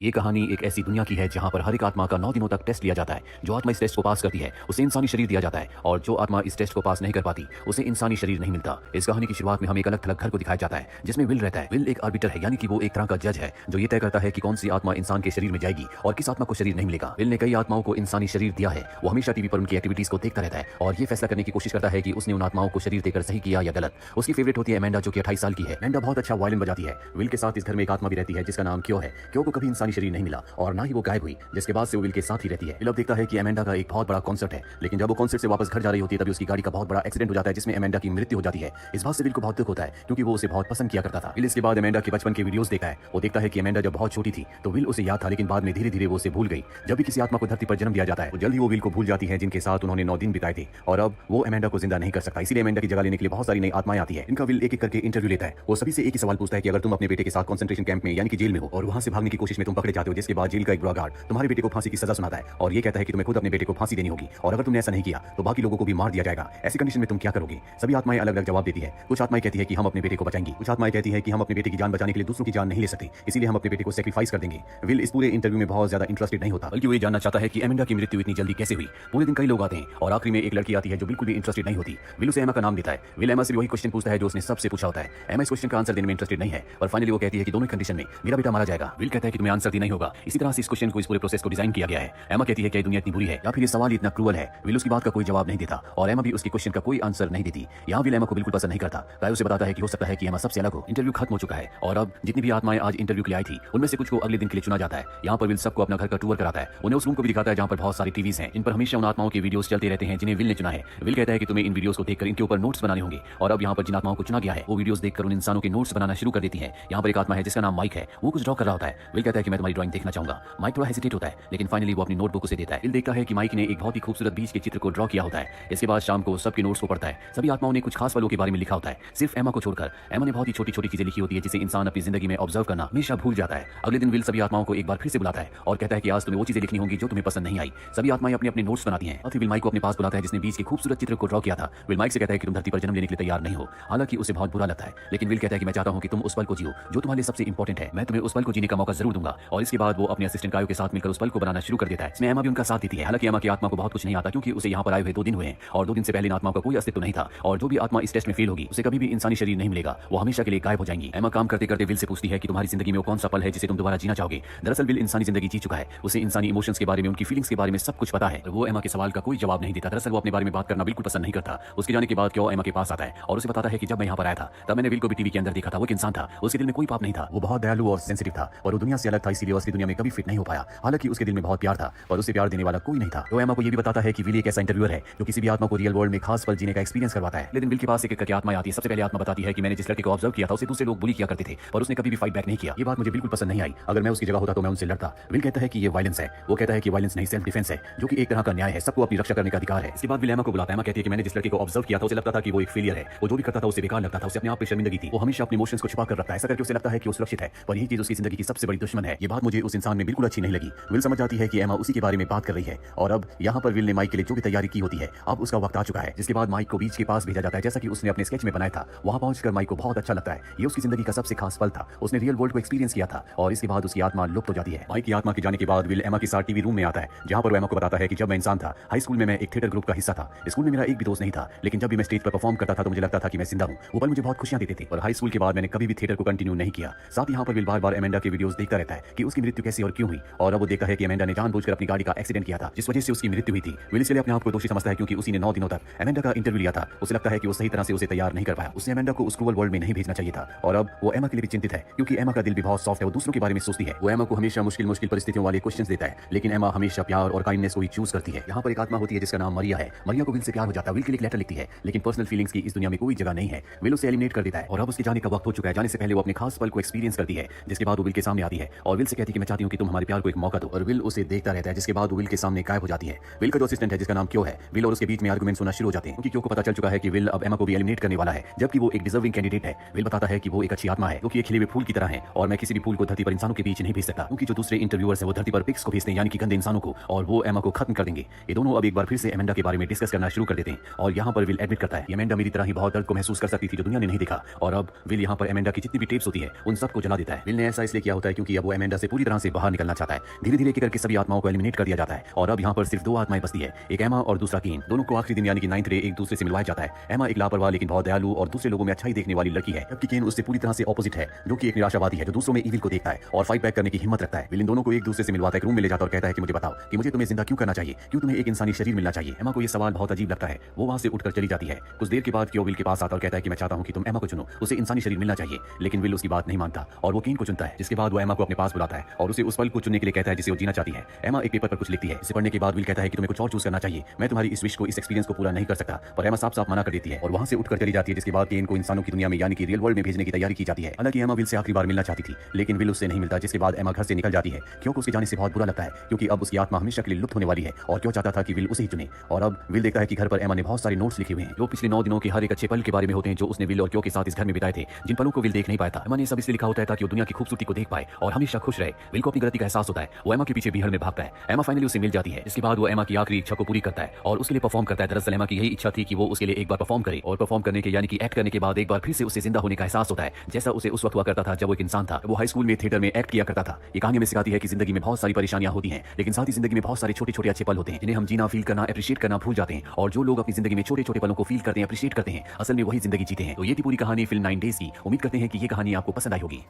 ये कहानी एक ऐसी दुनिया की है जहां पर हर एक आत्मा का 9 दिनों तक टेस्ट लिया जाता है। जो आत्मा इस टेस्ट को पास करती है उसे इंसानी शरीर दिया जाता है और जो आत्मा इस टेस्ट को पास नहीं कर पाती उसे इंसानी शरीर नहीं मिलता। इस कहानी की शुरुआत में हमें एक अलग थलग घर को दिखाया जाता है जिसमें विल रहता है। विल एक आर्बिटर है, यानी कि वो एक तरह का जज है जो ये तय करता है कि कौन सी आत्मा इंसान के शरीर में जाएगी और किस आत्मा को शरीर नहीं मिलेगा। विल ने कई आत्माओं को इंसानी शरीर दिया है। वो हमेशा टीवी पर उनकी एक्टिविटीज को देखता रहता है और ये फैसला करने की कोशिश करता है कि उसने उन आत्माओं को शरीर देकर सही किया या गलत। उसकी फेवरेट होती है अमेंडा, जो कि 28 साल की है। अमेंडा बहुत अच्छा वायलिन बजाती है। विल के साथ इस घर में एक आत्मा भी रहती है जिसका नाम क्यो है। क्यो को कभी इंसानी शरीर नहीं मिला और ना ही वो गायब हुई, जिसके बाद से वो विल के साथ ही रहती है। विल अब देखता है कि अमेंडा का एक बहुत बड़ा कॉन्सर्ट है, लेकिन जब वो कॉन्सर्ट से वापस घर जा रही होती है तभी उसकी गाड़ी का बहुत बड़ा एक्सीडेंट हो जाता है जिसमें अमेंडा की मृत्यु हो जाती है। इस बात से विल को बहुत दुख होता है क्योंकि वो उसे बहुत पसंद किया करता था। विल इसके बाद अमेंडा के बचपन के वीडियोस देखता है। वो देखता है कि अमेंडा जब बहुत छोटी थी तो विल उसे याद था, लेकिन बाद में धीरे धीरे वो उसे भूल गई। जब भी किसी आत्मा को धरती पर जन्म दिया जाता है तो जल्द ही वो विल को भूल जाती है जिनके साथ उन्होंने 9 दिन बिताए थे, और अब वो अमेंडा को जिंदा नहीं कर सकता। इसलिए अमेंडा की जगह लेने के लिए बहुत सारी नई आत्माएं आती है। इनका विल एक एक करके इंटरव्यू लेता है। वो सभी से एक ही सवाल पूछता है कि अगर तुम अपने बेटे के साथ कंसंट्रेशन कैंप में यानी कि जेल में हो और वहां से भागने की कोशिश में तुम पकड़े जाते हो, जिसके बाद जेल का एक बुरा गार्ड तुम्हारे बेटे को फांसी की सजा सुनाता है और ये कहता है कि तुम्हें खुद अपने बेटे को फांसी देनी होगी और अगर तुमने ऐसा नहीं किया तो बाकी लोगों को भी मार दिया जाएगा। ऐसी कंडीशन में तुम क्या करोगे? सभी आत्माएं अलग अलग जवाब देती है। कुछ आत्माएं कहती है कि हम अपने बेटे को बचाएंगी, कुछ आत्माएं कहती है कि हम अपने बेटे की जान बचाने के लिए दूसरों की जान नहीं ले सकते, इसीलिए हम अपने बेटे को सेक्रीफाइस कर देंगे। विल इस पूरे इंटरव्यू में बहुत ज्यादा इंटरेस्टेड नहीं होता, बल्कि वो ये जानना चाहता है कि अमेंडा की मृत्यु इतनी जल्दी कैसे हुई। पूरे दिन कई लोग आते हैं और आखिरी में एक लड़की आती है जो बिल्कुल भी इंटरेस्टेड नहीं होती। विल उसे एमा का नाम देता है। विल एमा से भी वही क्वेश्चन पूछता है जो उसने सबसे पूछा होता है। एमा इस क्वेश्चन का आंसर देने में इंटरेस्टेड नहीं है और फाइनली वो कहती है कि दोनों कंडीशन में मेरा बेटा मारा जाएगा। विल कहता है कि तुम्हें आंसर देना ही होगा। इसी तरह से इस क्वेश्चन को, इस पूरे प्रोसेस को डिजाइन किया गया है। एमा कहती है कि दुनिया इतनी बुरी है या फिर ये सवाल इतना क्रूअल है। विल उसकी बात का कोई जवाब नहीं देता और एमा भी उसके क्वेश्चन का कोई आंसर नहीं देती। यहाँ विल एमा को बिल्कुल पसंद नहीं करता। गाय उसे बताता है कि हो सकता है कि एमा सबसे अलग हो। इंटरव्यू खत्म हो चुका है और अब जितनी भी आत्माएं आज इंटरव्यू के लिए आई थी उनमें से कुछ को अगले दिन के लिए चुना जाता है। यहाँ पर विल सबको अपना घर का टूर कराता है। उन्हें उस रूम को भी दिखाता है जहाँ पर बहुत सारी टीवीज हैं। इन पर हमेशा उन आत्माओं के वीडियोस चलते रहते हैं जिन्हें विल ने चुना है। विल कहता है कि तुम्हें इन वीडियोस को देखकर इनके ऊपर नोट्स बनाने होंगे और अब यहाँ पर जिन आत्माओं को चुना गया है वो वीडियोस देखकर उन इंसानों के नोट्स बनाना शुरू कर देती है। यहाँ पर एक आत्मा है जिसका नाम माइक है। वो कुछ ड्रॉ कर रहा होता है। विल कहता है कि मैं तुम्हारी ड्राइंग देखना चाहूंगा। माइक थोड़ा हेसिटेट होता है लेकिन फाइनली वो अपनी नोटबुक उसे देता है। विल देखता है कि माइक ने एक बहुत ही खूबसूरत बीच के चित्र को ड्रॉ किया होता है। इसके बाद शाम को सबके नोट्स को पढ़ता है। सभी आत्माओं ने कुछ खास पलों के बारे में लिखा होता है, सिर्फ एमा को छोड़कर। एमा ने बहुत ही छोटी छोटी चीजें लिखी होती है जिसे इंसान अपनी जिंदगी में ऑब्जर्व करना हमेशा भूल जाता है। अगले दिन विल सभी आत्माओं को एक बार फिर से बुलाता है और कहता है कि आज तुम्हें वो चीजें लिखनी होंगी जो तुम्हें पसंद नहीं आई। सभी आत्माएं अपने अपने नोट्स बनाती हैं और फिर विल माइक को अपने पास बुलाता है जिसने बीच के खूबसूरत चित्र को ड्रॉ किया था। विल माइक से कहता है कि तुम धरती पर जन्म लेने के लिए तैयार नहीं हो। हालांकि उसे बहुत बुरा लगता है, लेकिन विल कहता है कि मैं चाहता हूं कि तुम उस पल को जियो जो तुम्हारे लिए सबसे इंपॉर्टेंट है। मैं तुम्हें उस पल को जीने का मौका जरूर दूंगा। और इसके बाद वो अपने असिस्टेंट कायो के साथ मिलकर उस पल को बनाना शुरू कर देता है। इसमें एमा भी उनका साथ देती है। हालांकि एमा की आत्मा को बहुत कुछ नहीं आता क्योंकि उसे यहाँ पर आए हुए 2 दिन हुए हैं और 2 दिन से पहले इन आत्माओं का कोई अस्तित्व नहीं था और जो भी आत्मा इस टेस्ट में फेल होगी उसे कभी भी इंसानी शरीर नहीं मिलेगा। वो हमेशा के लिए गायब हो जाएंगी। एमा काम करते करते विल से पूछती है कि तुम्हारी जिंदगी में वो कौन सा पल है जिसे तुम दोबारा जीना चाहोगे। दरअसल विल इंसानी जिंदगी जी चुका है। उसे इंसानी इमोशंस के बारे में, उनकी फीलिंग्स के बारे में सब कुछ पता है। वो एमा के सवाल का कोई जवाब नहीं देता। दरअसल वो अपने बारे में बात करना बिल्कुल पसंद नहीं करता। उसके जाने के बाद क्यों एमा के पास आता है और उसे बताता है कि जब मैं यहाँ पर आया था तब मैंने विल को भी टीवी के अंदर देखा था। वो एक इंसान था, उसके दिल में कोई पाप नहीं था। वो बहुत दयालु और सेंसिटिव था और वो दुनिया से अलग था, इसीलिए असली दुनिया में कभी फिट नहीं हो पाया। हालांकि उसके दिल में बहुत प्यार था और उसे प्यार देने वाला कोई नहीं था। तो एमा को ये भी बताता है कि विल एक ऐसा इंटरव्यूअर है जो किसी भी आत्मा को रियल वर्ल्ड में खास पल जीने का एक्सपीरियंस करवाता है। लेकिन विल के पास एक करके आत्मा आती है। सबसे पहले आत्मा बताती है कि मैंने जिस लड़के को ऑब्जर्व किया था उसे दूसरे लोग बुली किया करते थे पर उसने कभी भी फाइट बैक नहीं किया। ये बात मुझे बिल्कुल पसंद नहीं आई। अगर मैं उसकी जगह होता तो मैं उनसे लड़ता। विल कहता है कि ये वायलेंस है। वो कहता है कि वायलेंस नहीं, सेल्फ डिफेंस है, जो कि एक तरह का न्याय है। सबको अपनी रक्षा करने का अधिकार है। इसके बाद विल एमा को बुलाता है। एमा कहती है कि मैंने जिस लड़के को ऑब्जर्व किया था उसे लगता था कि वो एक फेलियर है। वो जो भी करता था उसे बेकार लगता था। उसे अपने आप पे शर्मिंदगी थी। वो हमेशा अपने इमोशंस को छुपा कर रखता है। ऐसा करके उसे लगता है कि वो सुरक्षित है, पर यही चीज उसकी जिंदगी की सबसे बड़ी दुश्मन है। ये बात मुझे उस इंसान में बिल्कुल अच्छी नहीं लगी। विल समझ जाती है कि एमा उसी के बारे में बात कर रही है और अब यहाँ पर विल ने माइक के लिए जो भी तैयारी की होती है अब उसका वक्त आ चुका है। जिसके बाद माइक को बीच के पास भेजा जाता है जैसा कि उसने अपने स्केच में बनाया था। वहां पहुंचकर माइक को बहुत अच्छा लगता है। ये उसकी जिंदगी का सबसे खास पल था। उसने रियल वर्ल्ड को एक्सपीरियंस किया था और इसके बाद उसकी आत्मा लुप्त हो जाती है। माइक की आत्मा के जाने के बाद विल एमा के साथ टीवी रूम में आता है जहां पर वो एमा को बताता है कि जब मैं इंसान था, हाई स्कूल में मैं एक थिएटर ग्रुप का हिस्सा था। स्कूल में मेरा एक भी दोस्त नहीं था, लेकिन जब भी मैं स्टेज पर परफॉर्म करता था तो मुझे लगता था कि मैं जिंदा हूं। वो पल मुझे बहुत खुशियां देते थे। और हाई स्कूल के बाद मैंने कभी भी थिएटर को कंटिन्यू नहीं किया। साथ ही यहाँ पर विल बार-बार अमेंडा के वीडियोस देखता रहता है कि उसकी मृत्यु कैसे और क्यों हुई और अब वो देखता है कि अमेंडा ने जानबूझकर अपनी गाड़ी का एक्सीडेंट किया था जिस वजह से उसकी मृत्यु हुई थी। विल इसलिए अपने आप को दोषी समझता है क्योंकि उसी ने 9 दिनों तक अमेंडा का इंटरव्यू लिया था। उसे लगता है कि वो सही तरह से उसे तैयार नहीं कर पाया। उसने अमेंडा को उस क्रूअल वर्ल्ड में नहीं भेजना चाहिए था और अब वो एमा के लिए भी चिंतित है क्योंकि एमा का दिल भी बहुत सॉफ्ट है। वो दूसरों के बारे में सोचती है। वो एमा को हमेशा मुश्किल परिस्थितियों वाले क्वेश्चंस देता है, लेकिन एमा हमेशा प्यार और काइंडनेस को ही चूज करती है। यहाँ पर एक आत्मा होती है जिसका नाम मरिया है। मरिया को विल से प्यार हो जाता है। विल के लिए एक लेटर लिखती है, लेकिन पर्सनल फीलिंग्स की इस दुनिया में कोई जगह नहीं है। विल उसे एलिमिनेट कर देता है और अब उसके जाने का वक्त हो चुका है। जाने से पहले वो अपने खास पल को एक्सपीरियंस करती है। जिसके बाद वो विल के सामने आती है और विल से कहती है कि मैं चाहती हूँ कि तुम हमारे प्यार को एक मौका दो। और विल उसे देखता रहता है। जिसके बाद वो विल के सामने गायब हो जाती है। विल का जो असिस्टेंट है जिसका नाम क्यो है, विल और उसके बीच में आर्गुमेंट्स होना शुरू हो जाते हैं क्योंकि क्यो को पता चल चुका है कि विल अब एमा को भी एलिमिनेट करने वाला है, जबकि वो एक डिजर्विंग कैंडिडेट है। विल बताता है कि वो एक अच्छी आत्मा है जो कि एक खिले हुए फूल की तरह है और मैं किसी भी फूल को धरती पर इंसानों के बीच नहीं भेज सकता क्योंकि जो दूसरे इंटरव्यूअर्स है वो धरती पर पिक्स को भेजते हैं, यानी कि गंदे इंसानों को, और वो एमा को खत्म कर देंगे। ये दोनों अब एक बार फिर से अमेंडा के बारे में डिस्कस करना शुरू कर देते हैं और यहाँ पर विल एडमिट करता है अमेंडा मेरी तरह ही बहुत दर्द को महसूस कर सकती थी जो दुनिया ने नहीं देखा। और अब विल यहाँ पर अमेंडा की जितनी भी टेप्स होती है उन सबको जला देता है। विल ने ऐसा इसलिए किया होता है क्योंकि अब वो अमेंडा अमेंडा से पूरी तरह से बाहर निकलना चाहता है। धीरे धीरे करके सभी आत्माओं को एलिमिनेट कर दिया जाता है और अब यहाँ पर सिर्फ 2 आत्माएं बचती है, एक एमा और दूसरा केन। दोनों को आखिरी दिन यानी कि 9th डे एक दूसरे से मिलवाया जाता है। एमा एक लापरवाह लेकिन बहुत दयालु और दूसरे लोगों में अच्छाई देखने वाली लड़की है, जबकि केन उससे पूरी तरह से ऑपोजिट है, जो कि एक निराशावादी है जो दूसरों में इविल को देखता है और फाइट बैक करने की हिम्मत रखता है। विल इन दोनों को एक दूसरे से मिलवाता है, रूम में ले जाता और कहता है कि मुझे बताओ कि मुझे तुम्हें जिंदा क्यों करना चाहिए, क्यों तुम्हें एक इंसानी शरीर मिलना चाहिए। एमा को यह सवाल बहुत अजीब लगता है। वो वहां से उठकर चली जाती है। कुछ देर के बाद क्यो विल के पास आता और कहता है कि मैं चाहता हूं कि तुम एमा को चुनो, उसे इंसानी शरीर मिलना चाहिए। लेकिन विल उसकी बात नहीं मानता और वो केन को चुनता है, जिसके बाद वो एमा को अपने पास बुलाता है और उसे उस पल को चुनने के लिए कहता है जिसे वो जीना चाहती है। एमा एक पेपर पर कुछ लिखती है। इसे पढ़ने के बाद विल कहता है कि तुम्हें कुछ और चूज करना चाहिए, मैं तुम्हारी इस विश को, इस एक्सपीरियंस को पूरा नहीं कर सकता। पर एमा साफ साफ मना कर देती है और वहां से उठकर चली जाती है, जिसके बाद केन को इंसानों की दुनिया में यानी कि रियल वर्ल्ड में भेजने की तैयारी की जाती है। हालांकि एमा विल से आखिरी बार मिलना चाहती थी, लेकिन विल उससे नहीं मिलता, जिसके बाद एमा घर से निकल जाती है। क्यों को उसके जाने से बहुत बुरा लगता है, क्योंकि अब उसकी आत्मा हमेशा के लिए लुप्त होने वाली है और क्यों चाहता था कि विल उसे ही चुने। और अब विल देखता है कि घर पर एमा ने बहुत सारे नोट्स लिखे हुए हैं जो पिछले 9 दिनों के हर एक अच्छे पल के बारे में होते हैं, जो उसने विल और क्यों के साथ इस घर में बिताए थे, जिन पलों को विल देख नहीं पाया था। एमा ने सब इसलिए लिखा होता है ताकि वो दुनिया की खूबसूरती को देख पाए और हमेशा खुश रहे। विल को अपनी गलती का एहसास होता है। वो एमा के पीछे भीड़ में भागता है। एमा फाइनली उसे मिल जाती है। इसके बाद वो एमा की आखिरी इच्छा को पूरी करता है और उसके लिए परफॉर्म करता है। दरअसल एमा की यही इच्छा थी कि वो उसके लिए एक बार परफॉर्म करे और परफॉर्म करने के यानी कि एक्ट करने के बाद एक बार फिर से उसे जिंदा होने का एहसास होता है, जैसा उसे उस वक्त हुआ करता था जब वो एक इंसान था। वो हाई स्कूल में थिएटर में एक्ट किया करता था। ये कहानी हमें सिखाती है कि जिंदगी में बहुत सारी परेशानियां होती हैं, लेकिन साथ ही जिंदगी में बहुत सारे छोटे छोटे अच्छे पल होते हैं जिन्हें हम जीना, फील करना, एप्रिशिएट करना भूल जाते हैं। और जो लोग अपनी जिंदगी में छोटे छोटे पलों को फील करते हैं, एप्रिशिएट करते हैं, असल में वही जिंदगी जीते हैं। तो ये थी पूरी कहानी फिल्म 9 डेज की। उम्मीद करते हैं कि ये कहानी आपको पसंद आई होगी।